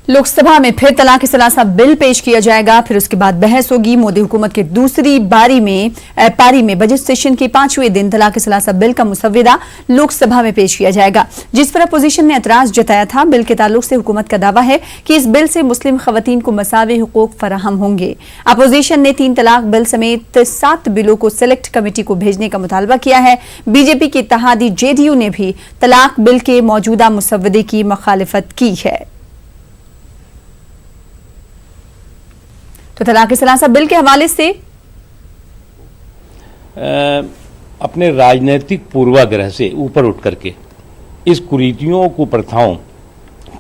लोकसभा में फिर तलाक सलासा बिल पेश किया जाएगा, फिर उसके बाद बहस होगी। मोदी हुकूमत के दूसरी पारी में बजट सेशन के 5वें दिन तलाक सलासा बिल का मुसव्विदा लोकसभा में पेश किया जाएगा, जिस पर अपोजिशन ने एतराज जताया था। बिल के ताल्लुक से हुकूमत का दावा है कि इस बिल से मुस्लिम खवातीन को मसावे हुकूक फराहम होंगे। अपोजिशन ने 3 तलाक बिल समेत 7 बिलों को सिलेक्ट कमेटी को भेजने का मुतालबा किया है। बीजेपी के इत्तेहादी जेडीयू ने भी तलाक बिल के मौजूदा मुसव्विदे की मुखालिफत की है। तो तलाक सलासा बिल के हवाले से अपने राजनीतिक पूर्वाग्रह से ऊपर उठ करके इस कुरीतियों को, प्रथाओं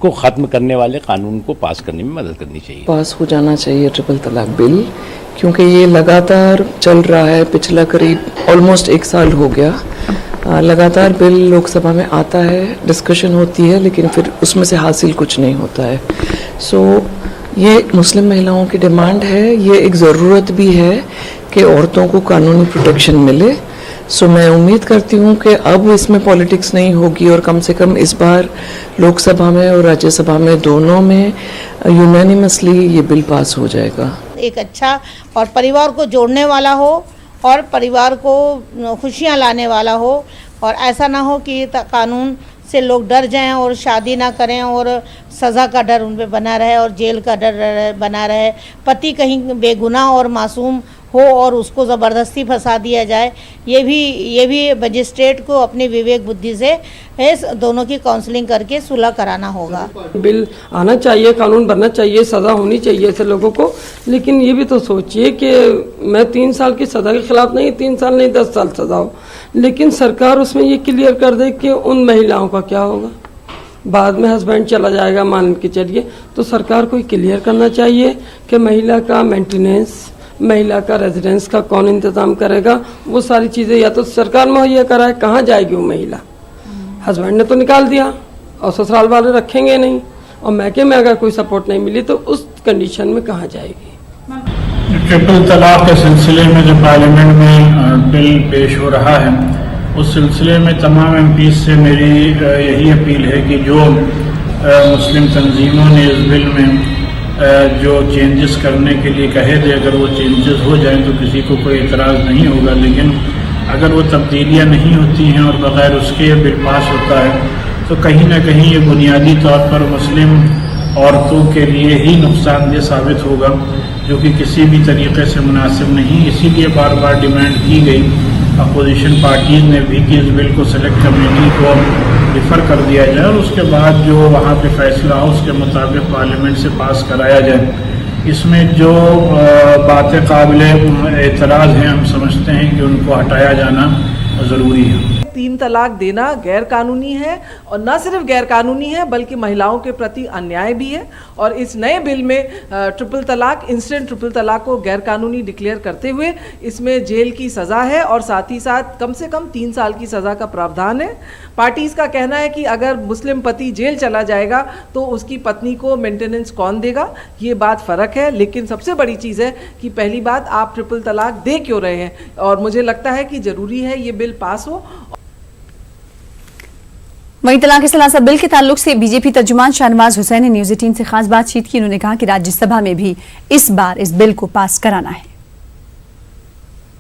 को खत्म करने वाले कानून को पास करने में मदद करनी चाहिए। पास हो जाना चाहिए ट्रिपल तलाक बिल, क्योंकि ये लगातार चल रहा है। पिछला करीब ऑलमोस्ट 1 साल हो गया लगातार बिल लोकसभा में आता है, डिस्कशन होती है, लेकिन फिर उसमें से हासिल कुछ नहीं होता है। ये मुस्लिम महिलाओं की डिमांड है, ये एक ज़रूरत भी है कि औरतों को कानूनी प्रोटेक्शन मिले। मैं उम्मीद करती हूँ कि अब इसमें पॉलिटिक्स नहीं होगी और कम से कम इस बार लोकसभा में और राज्यसभा में दोनों में यूनानिमसली ये बिल पास हो जाएगा। एक अच्छा और परिवार को जोड़ने वाला हो और परिवार को खुशियाँ लाने वाला हो, और ऐसा ना हो कि कानून से लोग डर जाएं और शादी ना करें और सज़ा का डर उन पे बना रहे और जेल का डर बना रहे। पति कहीं बेगुनाह और मासूम हो और उसको ज़बरदस्ती फंसा दिया जाए। ये भी मजिस्ट्रेट को अपनी विवेक बुद्धि से इस दोनों की काउंसलिंग करके सुलह कराना होगा। बिल आना चाहिए, कानून बनना चाहिए, सज़ा होनी चाहिए ऐसे लोगों को। लेकिन ये भी तो सोचिए कि मैं 3 साल की सज़ा के खिलाफ नहीं, 3 साल नहीं 10 साल सज़ा हो, लेकिन सरकार उसमें ये क्लियर कर दे कि उन महिलाओं का क्या होगा। बाद में हस्बैंड चला जाएगा मान के चलिए, तो सरकार को क्लियर करना चाहिए कि महिला का मेंटेनेंस, महिला का रेजिडेंस का कौन इंतज़ाम करेगा। वो सारी चीज़ें या तो सरकार मुहैया कराए, कहाँ जाएगी वो महिला। हस्बैंड ने तो निकाल दिया और ससुराल वाले रखेंगे नहीं, और मैके में अगर कोई सपोर्ट नहीं मिली तो उस कंडीशन में कहाँ जाएगी। ट्रिपल तलाक के सिलसिले में जो पार्लियामेंट में बिल पेश हो रहा है, उस सिलसिले में तमाम एमपी से मेरी यही अपील है कि जो मुस्लिम तंजीमों ने इस बिल में जो चेंजेस करने के लिए कहे थे, अगर वो चेंजेस हो जाएं तो किसी को कोई एतराज़ नहीं होगा। लेकिन अगर वो तब्दीलियां नहीं होती हैं और बग़ैर उसके बिल पास होता है तो कहीं ना कहीं ये बुनियादी तौर पर मुस्लिम औरतों के लिए ही नुकसानदेह साबित होगा, जो कि किसी भी तरीके से मुनासिब नहीं। इसीलिए बार बार डिमांड की गई अपोजिशन पार्टीज़ ने भी कि इस बिल को सेलेक्ट कमेटी को रिफ़र कर दिया जाए और उसके बाद जो वहाँ पे फैसला हो उसके मुताबिक पार्लियामेंट से पास कराया जाए। इसमें जो बातें काबिले एतराज़ हैं, हम समझते हैं कि उनको हटाया जाना ज़रूरी है। 3 तलाक देना गैर कानूनी है, और न सिर्फ गैर कानूनी है बल्कि महिलाओं के प्रति अन्याय भी है। और इस नए बिल में ट्रिपल तलाक, इंस्टेंट ट्रिपल तलाक को गैर कानूनी डिक्लेयर करते हुए इसमें जेल की सज़ा है और साथ ही साथ कम से कम 3 साल की सज़ा का प्रावधान है। पार्टीज़ का कहना है कि अगर मुस्लिम पति जेल चला जाएगा तो उसकी पत्नी को मेंटेनेंस कौन देगा, ये बात फ़र्क है। लेकिन सबसे बड़ी चीज़ है कि पहली बात, आप ट्रिपल तलाक दे क्यों रहे हैं, और मुझे लगता है कि ज़रूरी है ये बिल पास हो। वहीं तलाक सलासा बिल के ताल्लुक से बीजेपी तर्जुमान शाहनवाज हुसैन ने न्यूज़ 18 से खास बातचीत की। उन्होंने कहा कि राज्यसभा में भी इस बार इस बिल को पास कराना है।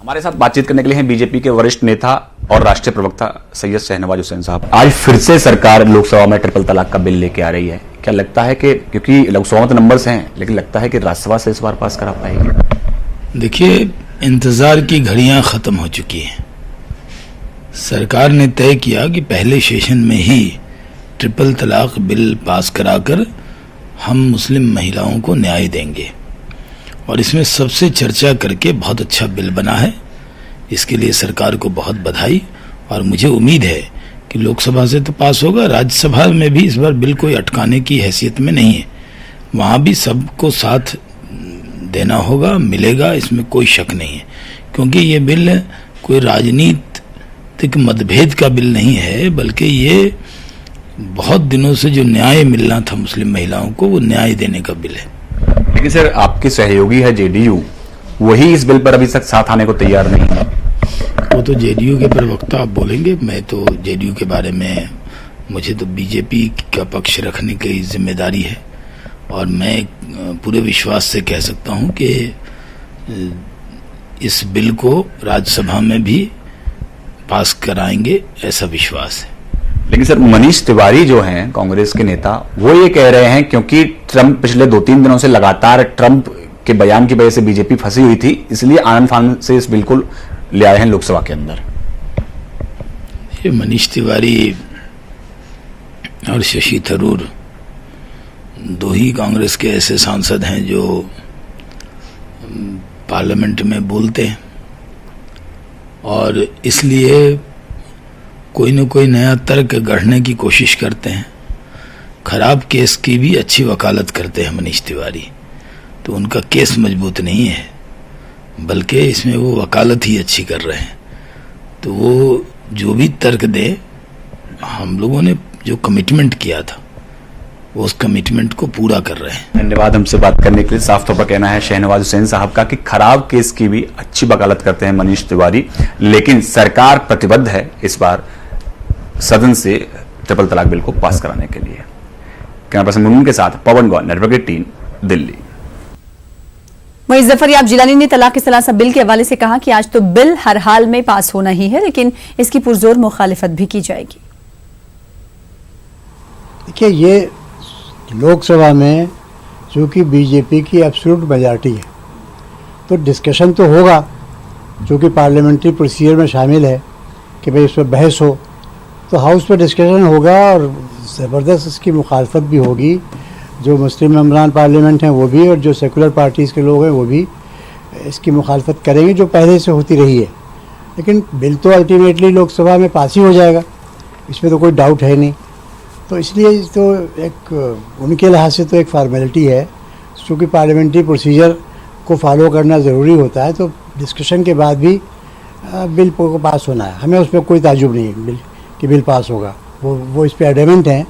हमारे साथ बातचीत करने के लिए हैं बीजेपी के वरिष्ठ नेता और राष्ट्रीय प्रवक्ता सैयद शाहनवाज हुसैन साहब। आज फिर से सरकार लोकसभा में ट्रिपल तलाक का बिल लेके आ रही है। क्या लगता है कि क्योंकि लोकसभा में तो नंबर्स हैं, लेकिन लगता है कि राज्यसभा से इस बार पास करा पाएगी? देखिए, इंतजार की घड़ियां खत्म हो चुकी हैं। सरकार ने तय किया कि पहले सेशन में ही ट्रिपल तलाक बिल पास कराकर हम मुस्लिम महिलाओं को न्याय देंगे, और इसमें सबसे चर्चा करके बहुत अच्छा बिल बना है। इसके लिए सरकार को बहुत बधाई, और मुझे उम्मीद है कि लोकसभा से तो पास होगा, राज्यसभा में भी इस बार बिल कोई अटकाने की हैसियत में नहीं है। वहाँ भी सबको साथ देना होगा, मिलेगा, इसमें कोई शक नहीं है। क्योंकि ये बिल कोई राजनीतिक मतभेद का बिल नहीं है, बल्कि ये बहुत दिनों से जो न्याय मिलना था मुस्लिम महिलाओं को, वो न्याय देने का बिल है। लेकिन सर, आपकी सहयोगी है जेडीयू, वही इस बिल पर अभी तक साथ आने को तैयार नहीं है। वो तो जेडीयू के प्रवक्ता आप बोलेंगे, मैं तो जेडीयू के बारे में, मुझे तो बीजेपी का पक्ष रखने की जिम्मेदारी है, और मैं पूरे विश्वास से कह सकता हूं कि इस बिल को राज्यसभा में भी पास कराएंगे, ऐसा विश्वास है। लेकिन सर, मनीष तिवारी जो हैं कांग्रेस के नेता, वो ये कह रहे हैं क्योंकि ट्रंप पिछले 2-3 दिनों से लगातार ट्रंप के बयान की वजह से बीजेपी फंसी हुई थी, इसलिए आनंद फानंद से इस बिल को ले आए हैं लोकसभा के अंदर। ये मनीष तिवारी और शशि थरूर 2 ही कांग्रेस के ऐसे सांसद हैं जो पार्लियामेंट में बोलते हैं और इसलिए कोई न कोई नया तर्क गढ़ने की कोशिश करते हैं। खराब केस की भी अच्छी वकालत करते हैं मनीष तिवारी, तो उनका केस मजबूत नहीं है, बल्कि इसमें वो वकालत ही अच्छी कर रहे हैं। तो वो जो भी तर्क दे, हम लोगों ने जो कमिटमेंट किया था वो उस कमिटमेंट को पूरा कर रहे हैं। धन्यवाद हमसे बात करने के लिए। साफ तौर पर कहना है शहनवाज हुसैन साहब का कि खराब केस की भी अच्छी वकालत करते हैं मनीष तिवारी, लेकिन सरकार प्रतिबद्ध है इस बार सदन से ट्रिपल तलाक बिल को पास कराने के लिए। कैमरा पर्सन मुनमुन के साथ पवन गौर, नेटवर्क 18, दिल्ली। वहीं जफर याब जिलानी ने तलाक सलासा बिल के हवाले से कहा कि आज तो बिल हर हाल में पास होना ही है, लेकिन इसकी पुरजोर मुखालिफत भी की जाएगी। देखिए, ये लोकसभा में चूँकि बीजेपी की एब्सोल्यूट मेजॉरिटी है तो डिस्कशन तो होगा, चूँकि पार्लियामेंट्री प्रोसीजर में शामिल है कि भाई इस पर बहस हो, तो हाउस में डिस्कशन होगा और ज़बरदस्त इसकी मुखालफत भी होगी। जो मुस्लिम मेंबरान पार्लियामेंट हैं वो भी और जो सेकुलर पार्टीज़ के लोग हैं वो भी इसकी मुखालफत करेंगे, जो पहले से होती रही है। लेकिन बिल तो अल्टीमेटली लोकसभा में पास ही हो जाएगा, इसमें तो कोई डाउट है नहीं। तो इसलिए तो एक उनके लिहाज से तो एक फार्मेलिटी है, क्योंकि पार्लियामेंट्री प्रोसीजर को फॉलो करना ज़रूरी होता है। तो डिस्कशन के बाद भी बिल को पास होना है, हमें उसमें कोई ताजुब नहीं है बिल कि बिल पास होगा। वो इस पर एडेमेंट हैं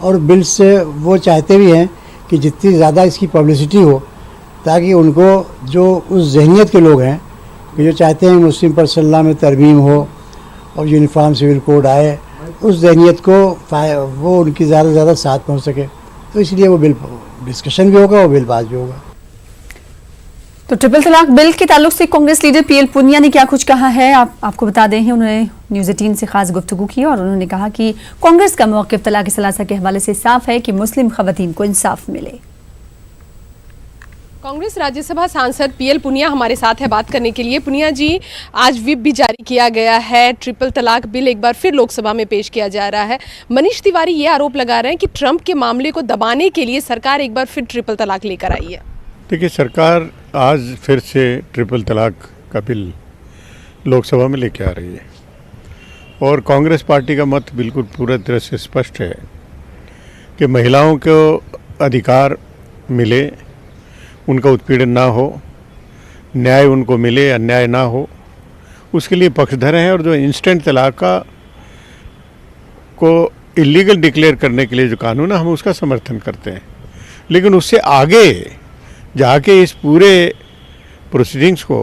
और बिल से वो चाहते भी हैं कि जितनी ज़्यादा इसकी पब्लिसिटी हो, ताकि उनको जो उस जहनीत के लोग हैं कि जो चाहते हैं मुस्लिम पर्सनल लॉ में तरमीम हो और यूनिफॉर्म सिविल कोड आए, उस जहनीत को वो उनकी ज़्यादा से ज़्यादा साथ पहुँच सके। तो इसलिए वो बिल डिस्कशन भी होगा और बिल पास भी होगा। तो ट्रिपल तलाक बिल के ताल्लुक से कांग्रेस लीडर पीएल पुनिया ने क्या कुछ कहा है, आपको बता दें हैं। उन्होंने न्यूज़ 18 से खास गुफ्तगू की और उन्होंने कहा कि कांग्रेस का मौक़िफ़ तलाक सलासा के हवाले से साफ है कि मुस्लिम ख़वातीन को इंसाफ मिले। कांग्रेस राज्यसभा सांसद पीएल पुनिया हमारे साथ है बात करने के लिए। पुनिया जी, आज व्हिप भी जारी किया गया है, ट्रिपल तलाक बिल एक बार फिर लोकसभा में पेश किया जा रहा है। मनीष तिवारी ये आरोप लगा रहे हैं कि ट्रंप के मामले को दबाने के लिए सरकार एक बार फिर ट्रिपल तलाक लेकर आई है। देखिए, सरकार आज फिर से ट्रिपल तलाक का बिल लोकसभा में लेके आ रही है और कांग्रेस पार्टी का मत बिल्कुल पूरा तरह से स्पष्ट है कि महिलाओं को अधिकार मिले, उनका उत्पीड़न ना हो, न्याय उनको मिले, अन्याय ना हो, उसके लिए पक्षधर हैं। और जो इंस्टेंट तलाक को इलीगल डिक्लेयर करने के लिए जो कानून है, हम उसका समर्थन करते हैं। लेकिन उससे आगे जाके इस पूरे प्रोसीडिंग्स को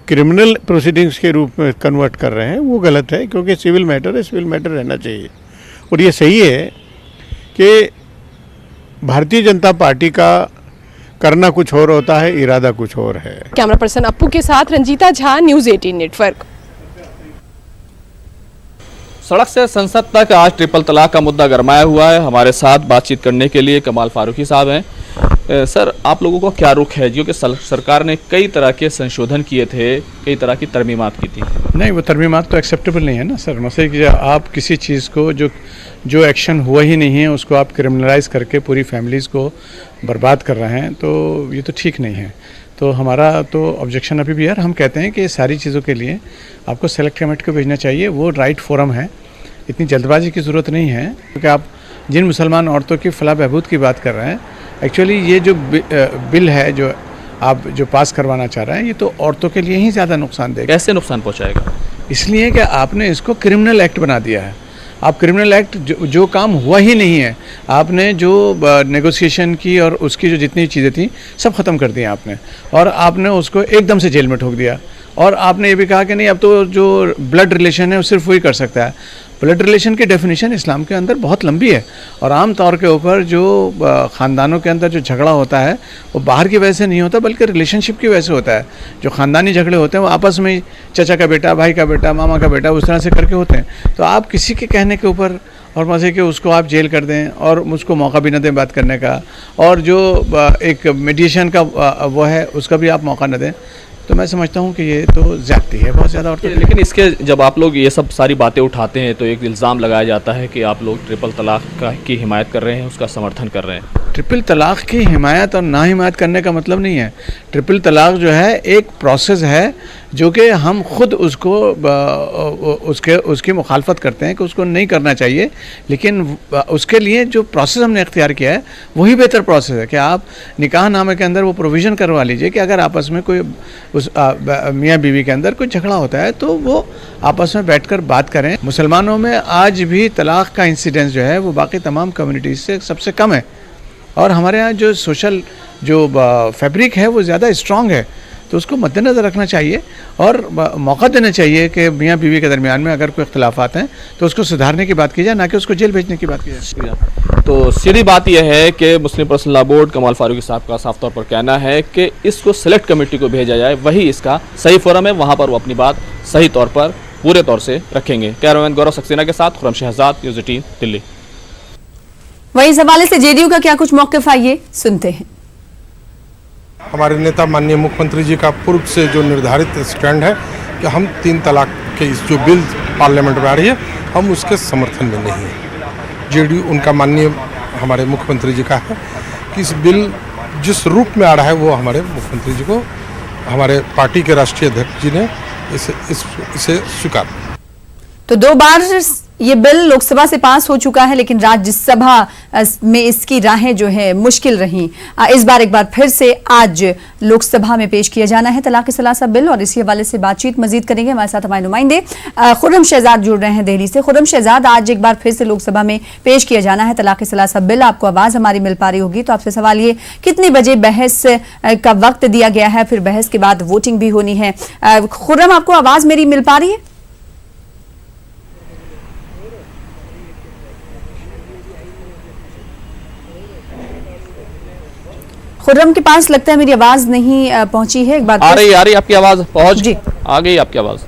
क्रिमिनल प्रोसीडिंग्स के रूप में कन्वर्ट कर रहे हैं, वो गलत है। क्योंकि सिविल मैटर है, सिविल मैटर रहना चाहिए। और ये सही है कि भारतीय जनता पार्टी का करना कुछ और होता है, इरादा कुछ और है। कैमरा पर्सन अप्पू के साथ रंजीता झा, न्यूज़ 18 नेटवर्क। सड़क से संसद तक आज ट्रिपल तलाक का मुद्दा गरमाया हुआ है। हमारे साथ बातचीत करने के लिए कमाल फारूकी साहब हैं। सर, आप लोगों को क्या रुख है, क्योंकि सरकार ने कई तरह के संशोधन किए थे, कई तरह की तरमीमात की थी? नहीं, वो तरमीमात तो एक्सेप्टेबल नहीं है ना सर। मसले कि आप किसी चीज़ को जो एक्शन हुआ ही नहीं है उसको आप क्रिमिनलाइज करके पूरी फैमिलीज़ को बर्बाद कर रहे हैं, तो ये तो ठीक नहीं है। तो हमारा तो ऑब्जेक्शन अभी भी है। हम कहते हैं कि सारी चीज़ों के लिए आपको सेलेक्ट कमेटी को भेजना चाहिए, वो राइट फोरम है। इतनी जल्दबाजी की ज़रूरत नहीं है, क्योंकि आप जिन मुसलमान औरतों की फलाह बहबूद की बात कर रहे हैं, एक्चुअली ये जो बिल है जो आप जो पास करवाना चाह रहे हैं, ये तो औरतों के लिए ही ज़्यादा नुकसान देगा। कैसे नुकसान पहुँचाएगा? इसलिए कि आपने इसको क्रिमिनल एक्ट बना दिया है। आप क्रिमिनल एक्ट जो काम हुआ ही नहीं है, आपने जो नेगोशिएशन की और उसकी जो जितनी चीज़ें थी सब ख़त्म कर दिया आपने, और आपने उसको एकदम से जेल में ठोक दिया। और आपने ये भी कहा कि नहीं, अब तो जो ब्लड रिलेशन है वो सिर्फ वही कर सकता है। ब्लड रिलेशन की डेफिनेशन इस्लाम के अंदर बहुत लंबी है और आम तौर के ऊपर जो ख़ानदानों के अंदर जो झगड़ा होता है वो बाहर की वजह से नहीं होता बल्कि रिलेशनशिप की वजह से होता है। जो ख़ानदानी झगड़े होते हैं वो आपस में चाचा का बेटा, भाई का बेटा, मामा का बेटा, उस तरह से करके होते हैं। तो आप किसी के कहने के ऊपर और मज़े के उसको आप जेल कर दें और उसको मौका भी न दें बात करने का, और जो एक मीडिएशन का वो है उसका भी आप मौका न दें, तो मैं समझता हूँ कि ये तो ज़्यादती है बहुत ज़्यादा। और तो लेकिन इसके जब आप लोग ये सब सारी बातें उठाते हैं तो एक इल्ज़ाम लगाया जाता है कि आप लोग ट्रिपल तलाक की हिमायत कर रहे हैं, उसका समर्थन कर रहे हैं। ट्रिपल तलाक की हिमायत और ना हिमायत करने का मतलब नहीं है। ट्रिपल तलाक जो है एक प्रोसेस है जो कि हम खुद उसको उसकी मुखालफत करते हैं कि उसको नहीं करना चाहिए, लेकिन उसके लिए जो प्रोसेस हमने इख्तियार किया है वही बेहतर प्रोसेस है कि आप निकाह नामे के अंदर वो प्रोविज़न करवा लीजिए कि अगर आपस में कोई उस मियाँ बीवी के अंदर कोई झगड़ा होता है तो वो आपस में बैठकर बात करें। मुसलमानों में आज भी तलाक का इंसिडेंस जो है वो बाकी तमाम कम्युनिटीज़ से सबसे कम है और हमारे यहाँ जो सोशल जो फैब्रिक है वो ज़्यादा स्ट्रॉन्ग है, तो उसको मद्देनज़र रखना चाहिए और मौका देना चाहिए कि मियाँ बीवी के दरमियान में अगर कोई इख्तिलाफात हैं तो उसको सुधारने की बात की जाए, ना कि उसको जेल भेजने की बात की जाए। तो सीधी बात यह है कि मुस्लिम personal law board Kamal Farooqui साहब का साफ तौर पर कहना है कि इसको सेलेक्ट कमेटी को भेजा जाए, वही इसका सही फोरम है, वहाँ पर वो अपनी बात सही तौर पर पूरे तौर से रखेंगे। कैमरामैन गौरव सक्सेना के साथ खुर्रम शहजाद, न्यूज़ 18 दिल्ली। वहीं इस हवाले से जेडीयू का क्या कुछ मौक़िफ़, आइए सुनते हैं। हमारे नेता माननीय मुख्यमंत्री जी का पूर्व से जो निर्धारित स्टैंड है कि हम 3 तलाक के इस जो बिल पार्लियामेंट में आ रही है हम उसके समर्थन में नहीं हैं। जेडीयू उनका माननीय हमारे मुख्यमंत्री जी का है कि इस बिल जिस रूप में आ रहा है वो हमारे मुख्यमंत्री जी को हमारे पार्टी के राष्ट्रीय अध्यक्ष जी ने इसे स्वीकार। तो 2 बार ये बिल लोकसभा से पास हो चुका है, लेकिन राज्यसभा में इसकी राहें जो है मुश्किल रहीं। इस बार एक बार फिर से आज लोकसभा में पेश किया जाना है तलाक सलासा बिल, और इसी हवाले से बातचीत मजीद करेंगे। हमारे साथ हमारे नुमाइंदे खुर्रम शहजाद जुड़ रहे हैं दिल्ली से। खुर्रम शहजाद, आज एक बार फिर से लोकसभा में पेश किया जाना है तलाक सलासा बिल, आपको आवाज हमारी मिल पा रही होगी, तो आपसे सवाल ये, कितने बजे बहस का वक्त दिया गया है, फिर बहस के बाद वोटिंग भी होनी है। खुर्रम, आपको आवाज मेरी मिल पा रही है? खुर्रम के पास लगता है मेरी आवाज नहीं पहुंची है। एक बार आ रही आपकी आवाज पहुंच जी, आ गई आपकी आवाज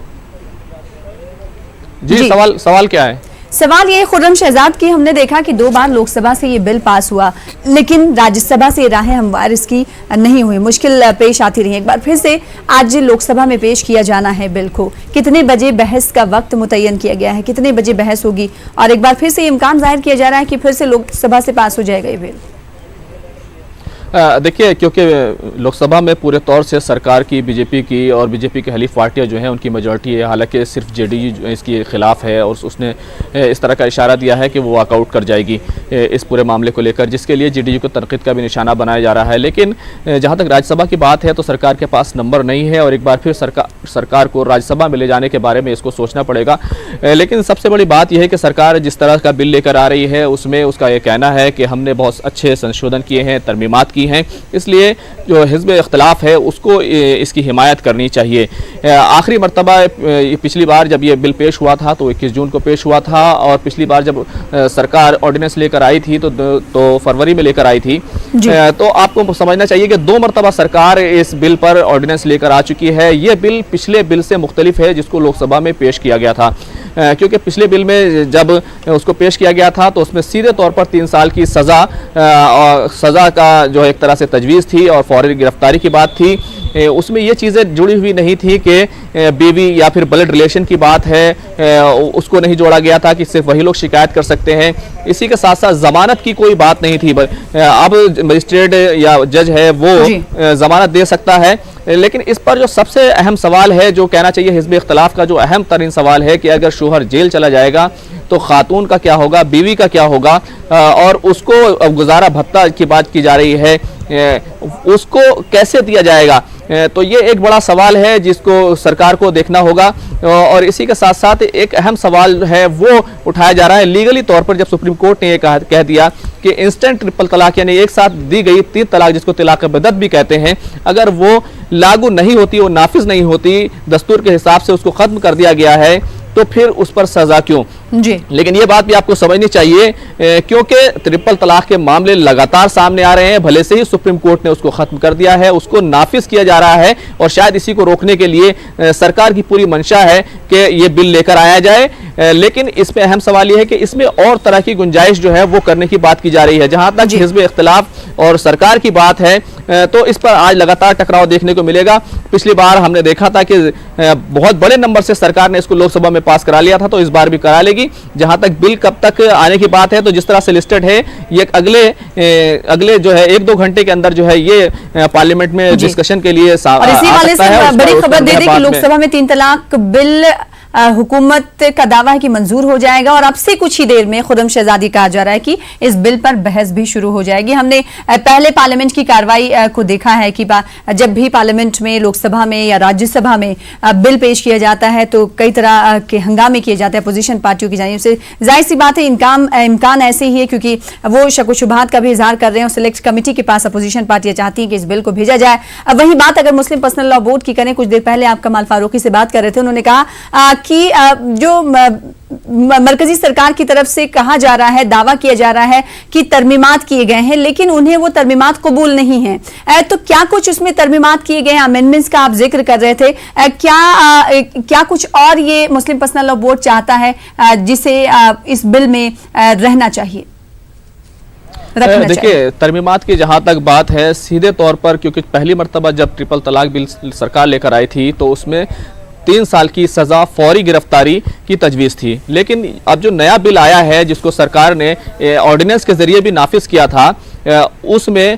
जी। सवाल क्या है? सवाल ये खुर्रम शहजाद की, हमने देखा कि 2 बार लोकसभा से ये बिल पास हुआ, लेकिन राज्यसभा से राहें हमवार इसकी नहीं हुई, मुश्किल पेश आती रही। एक बार फिर से आज लोकसभा में पेश किया जाना है बिल को, कितने बजे बहस का वक्त मुतय्यन किया गया है, कितने बजे बहस होगी, और एक बार फिर से इम्कान जाहिर किया जा रहा है कि फिर से लोकसभा से पास हो जाएगा ये बिल? देखिए, क्योंकि लोकसभा में पूरे तौर से सरकार की, बीजेपी की और बीजेपी की हलीफ पार्टियां जो हैं उनकी मेजॉरिटी है, हालांकि सिर्फ जेडीयू इसके खिलाफ है और उसने इस तरह का इशारा दिया है कि वो वॉकआउट कर जाएगी इस पूरे मामले को लेकर, जिसके लिए जेडीयू को तनकीद का भी निशाना बनाया जा रहा है। लेकिन जहां तक राज्यसभा की बात है तो सरकार के पास नंबर नहीं है और एक बार फिर सरकार को राज्यसभा में ले जाने के बारे में इसको सोचना पड़ेगा। लेकिन सबसे बड़ी बात यह है कि सरकार जिस तरह का बिल लेकर आ रही है उसमें उसका ये कहना है कि हमने बहुत अच्छे संशोधन किए हैं, तरमीमात की हैं, इसलिए जो हिज़्ब इख्तिलाफ है उसको इसकी हिमायत करनी चाहिए। आखिरी मरतबा पिछली बार जब ये बिल पेश हुआ था तो 21 जून को पेश हुआ था, और पिछली बार जब सरकार ऑर्डिनेंस लेकर आई थी तो फरवरी में लेकर आई थी। तो आपको समझना चाहिए कि 2 मरतबा सरकार इस बिल पर ऑर्डिनेंस लेकर आ चुकी है। ये बिल पिछले बिल से मुख्तलिफ है जिसको लोकसभा में पेश किया गया था, क्योंकि पिछले बिल में जब उसको पेश किया गया था तो उसमें सीधे तौर पर 3 साल की सज़ा का जो एक तरह से तजवीज़ थी और फौरी गिरफ्तारी की बात थी। उसमें ये चीज़ें जुड़ी हुई नहीं थी कि बीवी या फिर ब्लड रिलेशन की बात है, उसको नहीं जोड़ा गया था कि सिर्फ वही लोग शिकायत कर सकते हैं। इसी के साथ साथ ज़मानत की कोई बात नहीं थी। अब मजिस्ट्रेट या जज है वो ज़मानत दे सकता है, लेकिन इस पर जो सबसे अहम सवाल है, जो कहना चाहिए हिज़्ब इख्तिलाफ का जो अहम तरीन सवाल है कि अगर शोहर जेल चला जाएगा तो खातून का क्या होगा, बीवी का क्या होगा, और उसको गुजारा भत्ता की बात की जा रही है, उसको कैसे दिया जाएगा। तो ये एक बड़ा सवाल है जिसको सरकार को देखना होगा। और इसी के साथ साथ एक अहम सवाल है वो उठाया जा रहा है लीगली तौर पर, जब सुप्रीम कोर्ट ने ये कह दिया कि इंस्टेंट ट्रिपल तलाक यानी एक साथ दी गई 3 तलाक जिसको तलाक बिदअत भी कहते हैं, अगर वो लागू नहीं होती, वो नाफिज नहीं होती, दस्तूर के हिसाब से उसको ख़त्म कर दिया गया है, तो फिर उस पर सजा क्यों? जी। लेकिन ये बात भी आपको समझनी चाहिए क्योंकि ट्रिपल तलाक के मामले लगातार सामने आ रहे हैं। भले से ही सुप्रीम कोर्ट ने उसको खत्म कर दिया है, उसको नाफिज किया जा रहा है और शायद इसी को रोकने के लिए सरकार की पूरी मंशा है कि ये बिल लेकर आया जाए। लेकिन इसमें अहम सवाल ये है कि इसमें और तरह की गुंजाइश जो है वो करने की बात की जा रही है। जहां तक हिज़्ब इख्तिलाफ और सरकार की बात है तो इस पर आज लगातार टकराव देखने को मिलेगा। पिछली बार हमने देखा था कि बहुत बड़े नंबर से सरकार ने इसको लोकसभा में पास करा लिया था, तो इस बार भी करा लेगी। जहां तक बिल कब तक आने की बात है तो जिस तरह से लिस्टेड है ये अगले जो है 1-2 घंटे के अंदर जो है ये पार्लियामेंट में डिस्कशन के लिए और इसी वाले से बड़ी खबर दे दें कि लोकसभा में 3 तलाक बिल हुकूमत का दावा है कि मंजूर हो जाएगा और अब से कुछ ही देर में खुर्रम शहजादी कहा जा रहा है कि इस बिल पर बहस भी शुरू हो जाएगी। हमने पहले पार्लियामेंट की कार्रवाई को देखा है कि जब भी पार्लियामेंट में, लोकसभा में या राज्यसभा में बिल पेश किया जाता है तो कई तरह के हंगामे किए जाते हैं अपोजिशन पार्टियों की जानिब से। जाहिर सी बात है इम्कान ऐसे ही है क्योंकि वो शक व शुबहात का भी इजहार कर रहे हैं और सिलेक्ट कमेटी के पास अपोजिशन पार्टियां चाहती हैं कि इस बिल को भेजा जाए। अब वही बात अगर मुस्लिम पर्सनल लॉ बोर्ड की करें, कुछ देर पहले आप कमाल फारूकी से बात कर रहे थे, उन्होंने कहा कि जो मरकजी सरकार की तरफ से कहा जा रहा है, दावा किया जा रहा है कि तरमीमात किए गए हैं, लेकिन उन्हें वो तरमीमात कबूल नहीं है। तो क्या कुछ उसमें तरमीमात किए गए हैं? अमेंडमेंट्स का आप जिक्र कर रहे थे, क्या कुछ और ये मुस्लिम पर्सनल लॉ बोर्ड चाहता है जिसे इस बिल में रहना चाहिए? देखिए, तरमीमात की जहां तक बात है, सीधे तौर पर क्योंकि पहली मर्तबा जब ट्रिपल तलाक बिल सरकार लेकर आई थी तो उसमें 3 साल की सजा, फौरी गिरफ्तारी की तजवीज़ थी। लेकिन अब जो नया बिल आया है जिसको सरकार ने ऑर्डिनेंस के जरिए भी नाफिज किया था, उसमें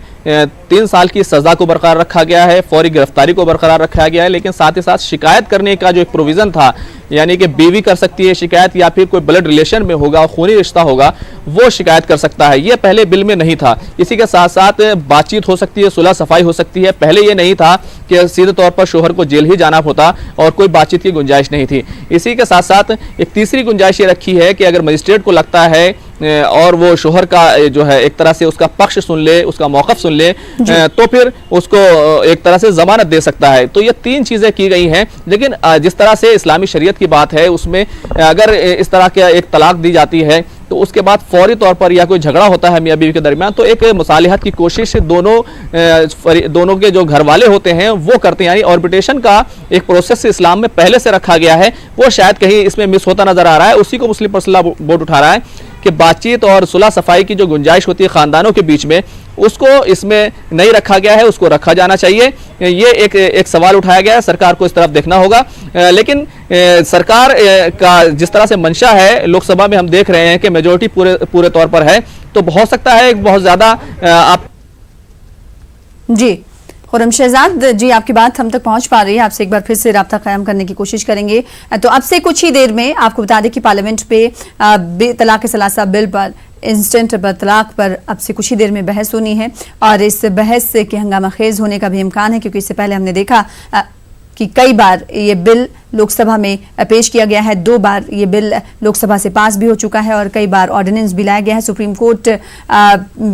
3 साल की सजा को बरकरार रखा गया है, फौरी गिरफ्तारी को बरकरार रखा गया है, लेकिन साथ ही साथ शिकायत करने का जो एक प्रोविजन था, यानी कि बीवी कर सकती है शिकायत या फिर कोई ब्लड रिलेशन में होगा, खूनी रिश्ता होगा, वो शिकायत कर सकता है। ये पहले बिल में नहीं था। इसी के साथ साथ बातचीत हो सकती है, सुलह सफाई हो सकती है। पहले ये नहीं था कि सीधे तौर पर शोहर को जेल ही जाना होता और कोई बातचीत की गुंजाइश नहीं थी। इसी के साथ साथ एक तीसरी गुंजाइश ये रखी है कि अगर मजिस्ट्रेट को लगता है और वो शोहर का जो है एक तरह से उसका पक्ष सुन ले, उसका मौक़िफ़ सुन ले, तो फिर उसको एक तरह से जमानत दे सकता है। तो ये 3 चीज़ें की गई हैं। लेकिन जिस तरह से इस्लामी शरीयत की बात है, उसमें अगर इस तरह के एक तलाक दी जाती है तो उसके बाद फौरी तौर पर या कोई झगड़ा होता है मियाँ बीवी के दरमियान, तो एक मुसालिहत की कोशिश दोनों के जो घर वाले होते हैं वो करते हैं। यानी ऑर्बिटेशन का एक प्रोसेस इस्लाम में पहले से रखा गया है, वो शायद कहीं इसमें मिस होता नजर आ रहा है। उसी को मुस्लिम पर्सनल लॉ बोर्ड उठा रहा है कि बातचीत और सुलह सफाई की जो गुंजाइश होती है खानदानों के बीच में, उसको इसमें नहीं रखा गया है, उसको रखा जाना चाहिए। ये एक सवाल उठाया गया है, सरकार को इस तरफ देखना होगा। लेकिन सरकार का जिस तरह से मंशा है, लोकसभा में हम देख रहे हैं कि मेजोरिटी पूरे तौर पर है, तो हो सकता है बहुत ज्यादा आप जी खुर्रम शहजाद जी, आपकी बात हम तक पहुंच पा रही है। आपसे एक बार फिर से राब्ता कायम करने की कोशिश करेंगे। तो अब से कुछ ही देर में आपको बता दें कि पार्लियामेंट पे तलाक सलासा बिल पर, इंस्टेंट तलाक पर अब से कुछ ही देर में बहस होनी है और इस बहस के हंगामा खेज होने का भी इम्कान है, क्योंकि इससे पहले हमने देखा कि कई बार ये बिल लोकसभा में पेश किया गया है। 2 बार ये बिल लोकसभा से पास भी हो चुका है और कई बार ऑर्डिनेंस भी लाया गया है। सुप्रीम कोर्ट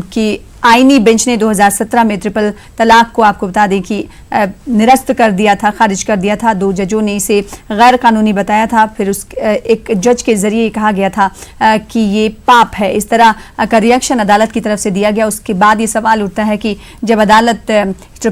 की आईनी बेंच ने 2017 में ट्रिपल तलाक को आपको बता दें कि निरस्त कर दिया था, खारिज कर दिया था। 2 जजों ने इसे गैर कानूनी बताया था। फिर एक जज के जरिए कहा गया था कि ये पाप है। इस तरह का रिएक्शन अदालत की तरफ से दिया गया। उसके बाद ये सवाल उठता है कि जब अदालत ट्रिपल